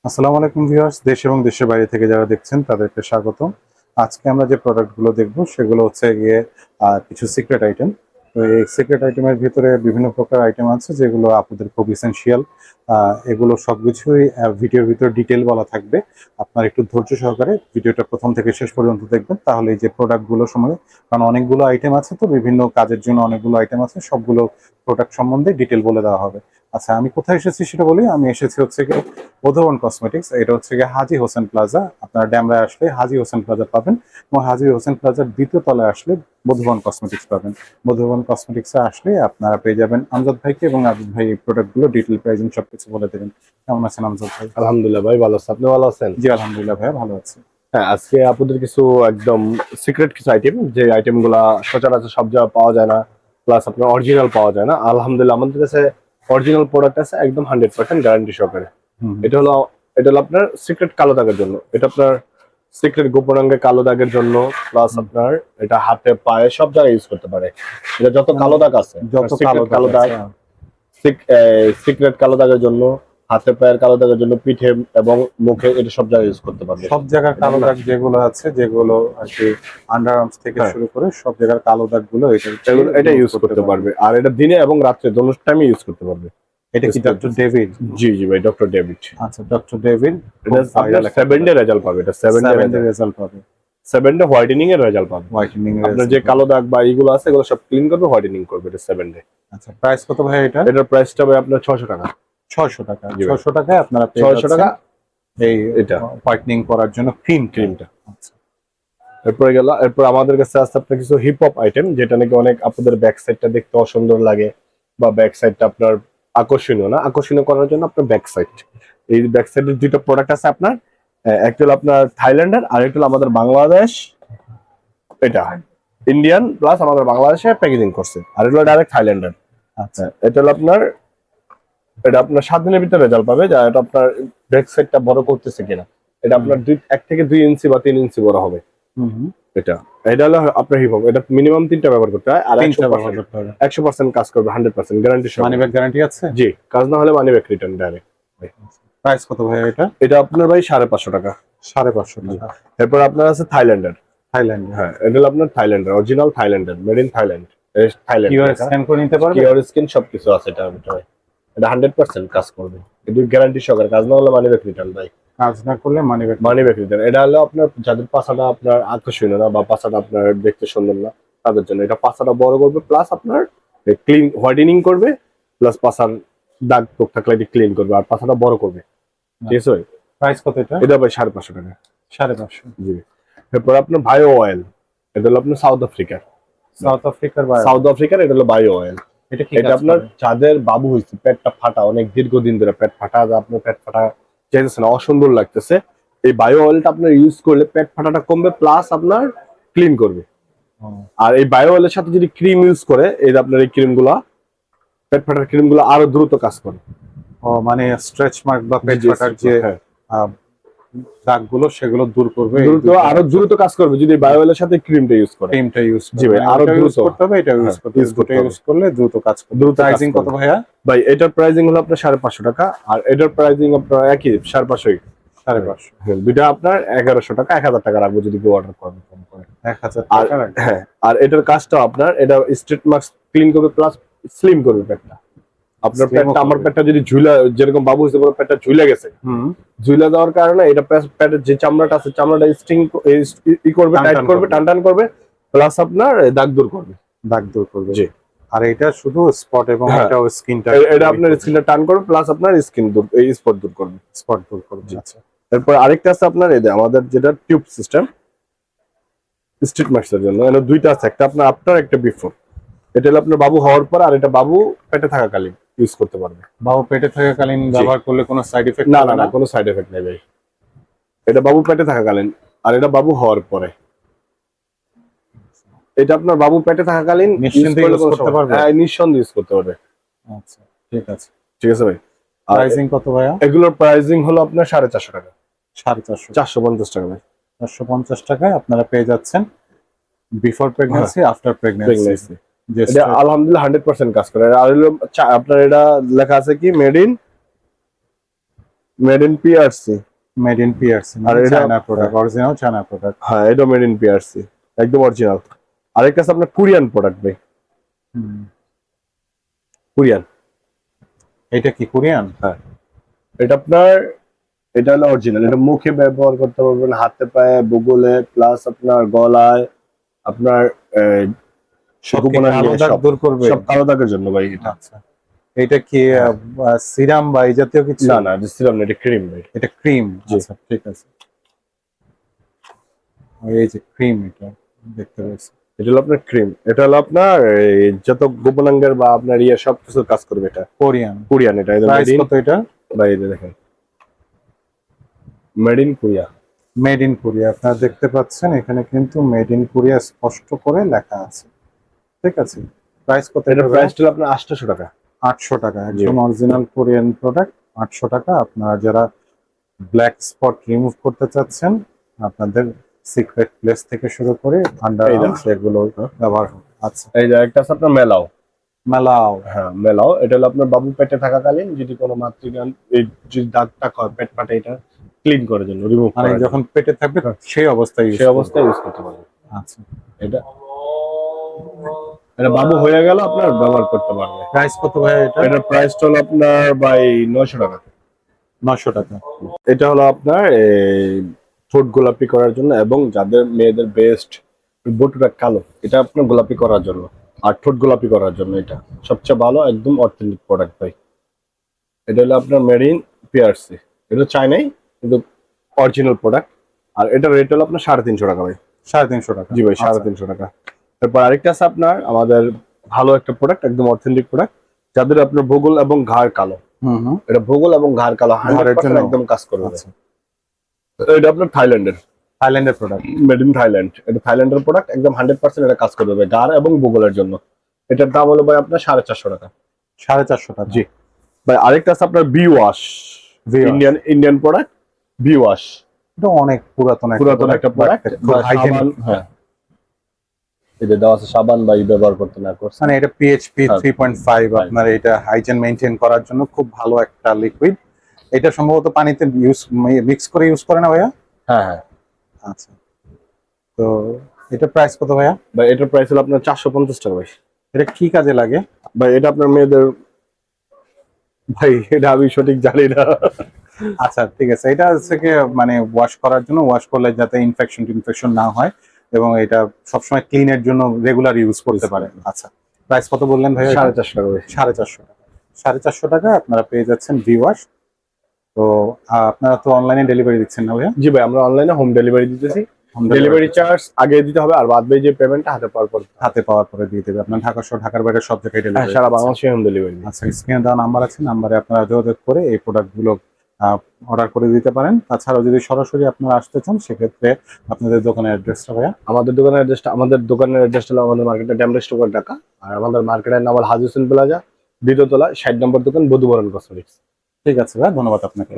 আসসালামু আলাইকুম ভিউয়ার্স, দেশ এবং দেশের বাইরে থেকে যারা দেখছেন তাদেরকে স্বাগতম। আজকে আমরা যে প্রোডাক্টগুলো দেখব সেগুলো হচ্ছে গিয়ে কিছু সিক্রেট আইটেম। তো এই সিক্রেট আইটেমের ভিতরে বিভিন্ন প্রকার আইটেম আছে যেগুলো আপনাদের খুব ইসেনশিয়াল। এগুলো সবকিছুই ভিডিওর ভিতরে ডিটেল বলা থাকবে। আপনার একটু ধৈর্য সহকারে ভিডিওটা প্রথম থেকে শেষ পর্যন্ত দেখবেন, তাহলে এই যে প্রোডাক্টগুলো সময়, কারণ অনেকগুলো আইটেম আছে, তো বিভিন্ন কাজের জন্য অনেকগুলো আইটেম আছে, সবগুলো প্রোডাক্ট সম্বন্ধে ডিটেল বলে দেওয়া হবে। আচ্ছা, আমি কোথায় এসেছি সেটা বলি। আমি এসেছি হচ্ছে গিয়ে মধুবন কসমেটিক্স। এটা হচ্ছে গিয়ে হাজী হোসেন প্লাজা। আপনারা ড্যামরায় আসলে হাজী হোসেন প্লাজা পাবেন, এবং হাজী হোসেন প্লাজার দ্বিতীয় তলায় আসলে মধুবন কসমেটিক্স পাবেন। মধুবন কসমেটিক্সে আসলে আপনারা পেয়ে যাবেন আমজাদ ভাইকে, এবং আমজাদ ভাই এই প্রোডাক্টগুলো ডিটেল প্রাইসিং সবকিছু বলে দেবেন। কেমন আছেন আমজাদ ভাই? আলহামদুলিল্লাহ ভাই, ভালো আছি। আপনি ভালো আছেন? জি আলহামদুলিল্লাহ ভাইয়া, ভালো আছি। হ্যাঁ, আজকে আপনাদের কিছু একদম সিক্রেট কিছু আইটেম, যে আইটেম গুলা সচরাচর সব জায়গায় পাওয়া যায় না, প্লাস আপনার অরিজিনাল পাওয়া যায় না। আলহামদুলিল্লাহ আমাদের কাছে অরিজিনাল প্রোডাক্ট আছে, একদম 100% গ্যারান্টি সহকারে। হুম হুম। এটা হলো এটা হলো আপনার সিক্রেট কালো দাগের জন্য, এটা আপনার সিক্রেট গোপনাঙ্গে কালো দাগের জন্য, প্লাস হুম। আপনার এটা হাতে পায়ে সব জায়গায় ইউজ করতে পারে। এটা যত মানে কালো দাগ আছে, যত কালো সিক্রেট দাগ কালো দাগ, আছে, সিক্রেট কালো দাগের জন্য, হাতে পায়ের কালো দাগের জন্য, পিঠে এবং মুখে, এটা সব জায়গায় ইউজ করতে পারবে। সব জায়গার কালো দাগ যেগুলো আছে, যেগুলো আর কি আন্ডার আর্মস থেকে হ্যাঁ, শুরু করে সব জায়গার কালো দাগ গুলো এটা ইউজ করতে পারবে, আর এটা দিনে এবং রাত্রে দোনো টাইমে ইউজ করতে পারবে। এটা কি ডক্টর ডেভিড? জি জি ভাই, ডক্টর ডেভিড। আচ্ছা, ডক্টর ডেভিড এটা আপনার 7 ডে রেজাল্ট পাবে, এটা 7 ডে 7 ডে রেজাল্ট পাবে। 7 ডে হোয়াইটেনিং এর রেজাল্ট পাবে। হোয়াইটেনিং আপনার যে কালো দাগ বা এইগুলো আছে, এগুলো সব ক্লিন করবে, হোয়াইটেনিং করবে, এটা 7 ডে। আচ্ছা, প্রাইস কত ভাই এটা? এটার প্রাইসটা ভাই আপনার 600 টাকা। 600 টাকা। জি ভাই, 600 টাকায় আপনারা পেয়ে 600 টাকা যাচ্ছেন এই এটা হোয়াইটেনিং করার জন্য ক্রিমটা। আচ্ছা। এরপর আমাদের কাছে আছে আপনার কিছু হিপ হপ আইটেম, যেটা নাকি অনেক আপনাদের ব্যাক সাইডটা দেখতে অসুন্দর লাগে, বা ব্যাক সাইডটা আপনার আকর্ষণীয় না, আকর্ষণীয় করার জন্য আপনার ব্যাক সাইড, এই ব্যাক সাইডের দুটো প্রোডাক্ট আছে আপনার। একটা হলো আপনার থাইল্যান্ডের, আর একটা হলো আমাদের বাংলাদেশ। এটা ইন্ডিয়ান প্লাস আমাদের বাংলাদেশে প্যাকেজিং করছে, আর এটা হলো ডাইরেক্ট থাইল্যান্ডের। আচ্ছা, এটা হলো আপনার, এটা আপনার 7 দিনের ভিতরে রেজাল্ট পাবে, যা এটা আপনার ব্যাক সাইডটা বড় করতেছে কিনা। এটা আপনার 1 থেকে 2 ইঞ্চি বা 3 ইঞ্চি বড় হবে। হুম হুম। এটা এটা হলো আপনার হিপ হপ, এটা মিনিমাম 3টা ব্যবহার করতে হয়, আর 3টা ব্যবহার করতে হবে। 100% কাজ করবে, 100% গ্যারান্টি সহ। মানি ব্যাক গ্যারান্টি আছে? জি, কাজ না হলে money back return direct. Price কত ভাই এটা? এটা আপনার ভাই 550 টাকা। 550 টাকা। এরপর আপনার আছে থাইল্যান্ডের। থাইল্যান্ড। হ্যাঁ, এটা হলো আপনার থাইল্যান্ডের, অরিজিনাল থাইল্যান্ডের, made in Thailand. Thailand QR scan করে নিতে পারবে? কিওর স্কিন সবকিছু আছে এটার ভিতরে। এটা 100% কাজ করবে, কিন্তু গ্যারান্টি সহকারে। কাজ না হলে মানি ব্যাক রিটার্ন ভাই। কাজ না করলে money back. Money back return. এটা হলো আপনার যাদের পাছাটা আপনার আকর্ষণীয় না, বা পাছাটা আপনার দেখতে সুন্দর না, তাদের জন্য এটা পাছাটা বড় করবে, প্লাস আপনার ক্লিন হোয়াইটেনিং করবে, প্লাস পাছার দাগ টুক থাকলে এটি ক্লিন করবে, আর পাছাটা বড় করবে। ঠিক আছে ভাই? প্রাইস কত এটা? এটা ভাই 550 টাকা। 550। জি। এরপর আপনার বায়ো অয়েল, এটা হলো আপনার সাউথ আফ্রিকার। সাউথ আফ্রিকার বা সাউথ আফ্রিকার, এটা হলো বায়ো অয়েল। এটা কি এটা কাজ আপনার করে? যাদের বাবু হয়েছে, পেটটা ফাটা, অনেক দীর্ঘদিন ধরে পেট ফাটা, আপনার পেট ফাটা চাইতেছে না, অসুন্দর লাগতেছে, এই বায়ো অয়েলটা আপনার ইউজ করলে পেট ফাটাটা কমবে, প্লাস আপনার ক্লিন করবে। ও, আর এই বায়ো অয়েলের সাথে যদি ক্রিম ইউজ করে, এই আপনার এই ক্রিম গুলা, পেট ফাটার ক্রিম গুলো আরো দ্রুত কাজ করে। মানে স্ট্রেচ মার্ক বা পেট ফাটার যে হ্যাঁ, আহ, দাগগুলো সেগুলো দূর করবে। দ্রুত, আরো দ্রুত কাজ করবে যদি বায়ো অয়েলের সাথে ক্রিমটা ইউজ করে। ক্রিমটা ইউজ জি ভাই, আরো ইউজ দ্রুত করতে হবে, এটা ইউজ হ্যাঁ, করতে হবে, use করতে দুটো হবে। ইউজ করলে দ্রুত কাজ করবে। দ্রুত কাজ প্রাইসিং কত করবে। ভাইয়া? ভাই এটার প্রাইসিং হলো আপনার 550 টাকা, আর এটার প্রাইসিং আপনার একই 550। 550। দুইটা আপনার 1100 টাকা, 1000 টাকা রাখবো যদি কেউ অর্ডার করবে ফোন করে। 1000 আর টাকা রাখবে। হ্যাঁ, আর এটার কাজটা আপনার, এটা স্ট্রেট মার্কস ক্লিন করবে, প্লাস স্লিম করবে পেটটা। আপনার Slim ও পেটটা, আমার করবে। পেটটা যদি ঝুলা, যেরকম বাবু হিসেবে পেটটা ঝুলে গেছে, হুম। ঝুলে দেওয়ার কারণে এটা পেটের যে চামড়াটা আছে, চামড়াটা স্ট্রিং ই করবে, টান টাইট টান করবে, করবে। টান টান করবে, প্লাস আপনার দাগ দূর করবে। দাগ দূর করবে। জি। আর এটা শুধু স্পট এবং হ্যাঁ, এটাও স্কিনটা এটা আপনার স্কিনটা টান করবে, প্লাস আপনার স্কিন দূর, এই স্পট দূর করবে। স্পট দূর করবে। জি। আচ্ছা। এরপর আরেকটা আছে আপনার, এই যে আমাদের যেটা টিউব সিস্টেম স্ট্রিট মার্কসের জন্য, এটা দুইটা আছে, একটা আপনার আফটার, একটা বিফোর। এটা হলো আপনার বাবু হওয়ার পর, আর এটা বাবু পেটে থাকাকালীন ইউজ করতে পারবে। বাবু পেটে থাকাকালীন ব্যবহার করলে কোনো সাইড এফেক্ট না না না, কোনো সাইড এফেক্ট নেই ভাই। এটা বাবু পেটে থাকাকালীন, আর এটা বাবু হওয়ার পরে। এটা আপনার বাবু পেটে থাকাকালীন নিশ্চিন্তে ইউজ করতে পারবে? হ্যাঁ, নিঃসন্দেহে ইউজ করতে পারবে। আচ্ছা, ঠিক আছে। ঠিক আছে ভাই। আর প্রাইসিং কত ভাইয়া? এগুলোর প্রাইসিং হলো আপনার 450 টাকা। 450। 450 টাকা ভাই। 450 টাকায় আপনারা পেয়ে যাচ্ছেন before pregnancy, after pregnancy. Pregnancy. এটা আলহামদুলিল্লাহ 100% কাজ করে। আর হলো আপনার এটা লেখা আছে কি, made in made in PRC. Made in PRC, আর মানে এটা- China product, original China product. হ্যাঁ, এটা মেড ইন পিআরসি, একদম অরিজিনাল। আরেকটা আছে আপনার কোরিয়ান প্রোডাক্ট ভাই, কোরিয়ান। এটা কি কোরিয়ান? হ্যাঁ, এটা আপনার, এটা হলো অরিজিনাল। এটা মুখে ব্যবহার করতে পারবেন, হাতে পায়ে, বুগলে, প্লাস আপনার গলায়, আপনার সব কি গোপনাঙ্গে, কালো দাগ সব দূর করবে? সব কালো দাগের জন্য ভাই এটা। আচ্ছা, এটা কি সিরাম বা এই জাতীয় কিছু? না না, দিছিলাম না, এটা ক্রিম ভাই। এটা ক্রিম। জি। আচ্ছা, ঠিক আছে। এই যে ক্রিম, এটা দেখতে পাচ্ছি। এটা হলো আপনার ক্রিম, এটা হলো আপনার এই যত গোপনাঙ্গের বা আপনার ইয়ে সব কিছু কাজ করবে এটা। কোরিয়ান। কোরিয়ান, এটা প্রাইস কত এটা? বাইরে দেখেন, made in Korea. Made in Korea, আপনারা দেখতে পাচ্ছেন এখানে কিন্তু মেড ইন কোরিয়া স্পষ্ট করে লেখা আছে। ঠিক আছে, প্রাইস কত? এটার প্রাইস হলো আপনার 800 টাকা। 800 টাকা, একদম অরিজিনাল কোরিয়ান প্রোডাক্ট। 800 টাকা। আপনারা যারা ব্ল্যাক স্পট রিমুভ করতে চাচ্ছেন, আপনাদের সিক্রেট প্লেস থেকে শুরু করে আন্ডার এই দেখো। সেগুলো ব্যবহার হবে। আচ্ছা, এই যে একটা আছে আপনার মেলাও। মেলাও। হ্যাঁ, মেলাও, এটা হলো আপনার বাবু পেটে থাকাকালীন যদি কোনো মাতৃগান এই যদি দাগ টাক হয় পেট ফাটে, এটা ক্লিন করার জন্য, রিমুভ মানে করার যখন পেটে থাকবে সেই অবস্থায় জন্য, use সেই করবে। অবস্থায় ইউজ করতে পারবেন। আচ্ছা, এটা এটা বাবু হয়ে গেল আপনার ব্যবহার করতে পারবে। প্রাইস কত ভাই এটা? এটার প্রাইস হলো আপনার বাই 900 টাকা। 900 টাকা। এটা হলো আপনার ঠোঁট গোলাপি করার জন্য, এবং যাদের মেয়েদের বেস্ট বটুটা কালো, এটা আপনার গোলাপি করার জন্য আর ঠোঁট গোলাপি করার জন্য এটা সবচেয়ে ভালো, একদম অথেন্টিক প্রোডাক্ট ভাই। এটা হলো আপনার মেড ইন পিআরসি, এটা চাইনাই কিন্তু অরিজিনাল প্রোডাক্ট। আর এটা রেট হলো আপনার 350 টাকা ভাই। 350 টাকা। জি ভাই, আচ্ছা। 350 টাকা। তারপর আরেকটা আছে আপনার আমাদের ভালো একটা প্রোডাক্ট, একদম অথেন্টিক প্রোডাক্ট, যাদের আপনার ভূগোল এবং ঘাড় কালো, হুম। এটা ভূগোল এবং ঘাড় কালো ঘাড়ের 100% জন্য? একদম কাজ করবে। আচ্ছা, এটা আপনার থাইল্যান্ডের, থাইল্যান্ডের প্রোডাক্ট। Made in Thailand. এটা থাইল্যান্ডের প্রোডাক্ট, একদম 100% এটা কাজ করবে ঘাড় এবং ভূগোলের জন্য। এটার দাম হলো ভাই আপনার 450 টাকা। 450 টাকা। জি ভাই। আরেকটা আছে আপনার B wash, Indian product, B wash. এটা অনেক পুরাতন একটা প্রোডাক্ট। হ্যাঁ, এটা দেওয়া আছে সাবান বা ব্যবহার করতে না করছে। মানে এটা পিএইচপি হ্যাঁ। 3.5, আপনার এটা হাইজেন মেইনটেইন করার জন্য খুব ভালো একটা লিকুইড। এটা সম্ভবত পানিতে মিক্স করে ইউজ করে না ভাইয়া? হ্যাঁ হ্যাঁ। আচ্ছা, তো এটা প্রাইস কত ভাইয়া? ভাই এটার প্রাইস হলো আপনার 450 টাকা ভাই। এটা কি কাজে লাগে? ভাই এটা আপনার মেয়েদের, ভাই এটা আমি সঠিক জানি না। আচ্ছা, ঠিক আছে। এটা হচ্ছে কি মানে ওয়াশ করার জন্য, ওয়াশ করলে যাতে ইনফেকশন না হয়, এবং এটা সবসময় ক্লিনের জন্য রেগুলার ইউজ করতে পারে। আচ্ছা, প্রাইস কত বললেন ভাইয়া? 450 টাকা ভাই। 450 টাকা। 450 টাকা আপনারা পেয়ে যাচ্ছেন ভি ওয়াশ। তো আপনারা তো অনলাইনে ডেলিভারি দিচ্ছেন না ভাইয়া? জি ভাই, আমরা অনলাইনে হোম ডেলিভারি দিতেছি। ডেলিভারি চার্জ আগে দিতে হবে, আর বাদ বাকি যে পেমেন্টটা হাতে পাওয়ার পরে দিয়ে দেবে। আপনার ঢাকা সহ ঢাকার বাইরে সব জায়গায় ডেলিভারি। সারা বাংলাদেশে হোম ডেলিভারি। আচ্ছা, স্ক্রিনে দেওয়া নাম্বার আছে, নাম্বারে আপনারা যোগাযোগ করে এই প্রোডাক্টগুলো অর্ডার করে দিতে পারেন। তাছাড়াও যদি সরাসরি আপনারা আসতে চান, সেক্ষেত্রে আপনাদের দোকানের অ্যাড্রেসটা ভাইয়া? আমাদের দোকানের অ্যাড্রেসটা হলো আমাদের মার্কেটের ড্যামরেজ টোকার ঢাকা। আর আমাদের মার্কেটের নাম হলো হাজি হোসেন প্লাজা, দ্বিতীয় তলা, 60 নম্বর দোকান, বধুবরণ কসমেটিক্স। ঠিক আছে ভাইয়া, ধন্যবাদ আপনাকে।